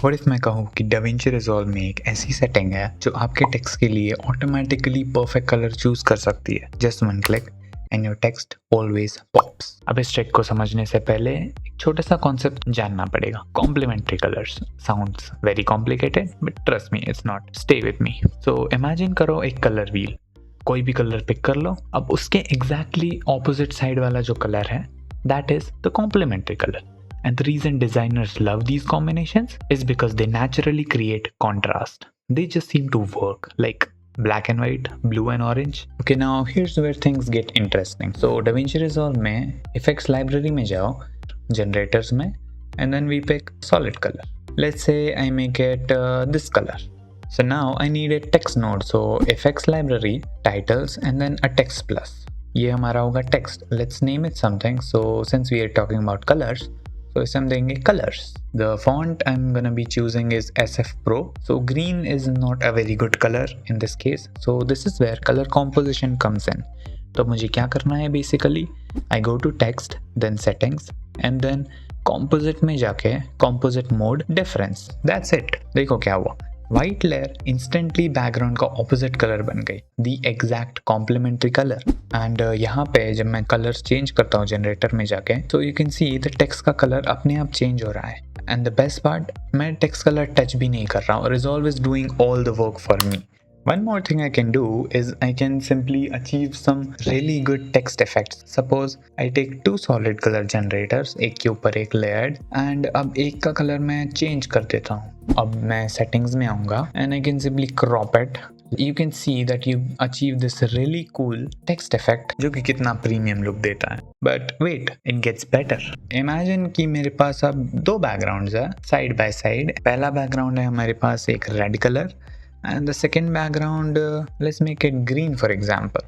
और if मैं कहूँ कि DaVinci Resolve में एक ऐसी सेटिंग है जो आपके टेक्स्ट के लिए ऑटोमेटिकली परफेक्ट कलर चूज कर सकती है, just one click and your text always pops. अब इस ट्रिक को समझने से पहले एक छोटा सा कॉन्सेप्ट जानना पड़ेगा। Complementary colours sounds very complicated but trust me it's not. Stay with me. So imagine करो एक कलर व्हील, कोई भी कलर पिक कर लो। अब उसके एग्जैक्टली ऑपोजिट साइड वाला जो कलर है that is the complementary colour. And the reason designers love these combinations is because they naturally create contrast. They just seem to work, like black and white, blue and orange. Okay, now here's where things get interesting. So DaVinci Resolve में effects library में जाओ, generators में, and then we pick solid color. Let's say I make it this color. So now I need a text node. So effects library, titles, and then a text plus. ये हमारा होगा text. Let's name it something. So since we are talking about colors, so something colors. The font I'm gonna be choosing is SF Pro. So green is not a very good color in this case. So this is where color composition comes in. तो मुझे क्या करना है basically? I go to text, then settings, and then composite में जाके composite mode difference. That's it. देखो क्या हुआ? White layer instantly background का opposite color बन गई, the exact complementary color. And यहाँ पे जब मैं colors change करता हूँ generator में जाके, so you can see the text का color अपने आप change हो रहा है. And the best part, मैं text color touch भी नहीं कर रहा हूँ. Resolve is doing all the work for me. One more thing I can do is I can simply achieve some really good text effects. Suppose I take two solid color generators, एक के ऊपर एक layered, and अब एक का color मैं change कर देता हूँ. अब मैं settings में आऊँगा and I can simply crop it. You can see that you achieve this really cool text effect जो कि कितना premium look देता है. But wait, it gets better. Imagine कि मेरे पास अब दो backgrounds है side by side. पहला background है हमारे पास एक red color. And the second background, let's make it green for example.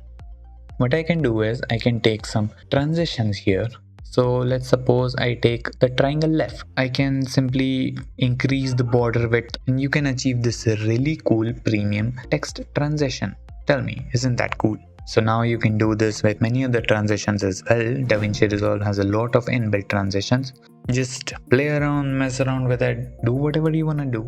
What I can do is I can take some transitions here. So let's suppose I take the triangle left. I can simply increase the border width and you can achieve this really cool premium text transition. Tell me, isn't that cool? So now you can do this with many other transitions as well. DaVinci Resolve has a lot of inbuilt transitions. Just play around, mess around with it, do whatever you wanna do.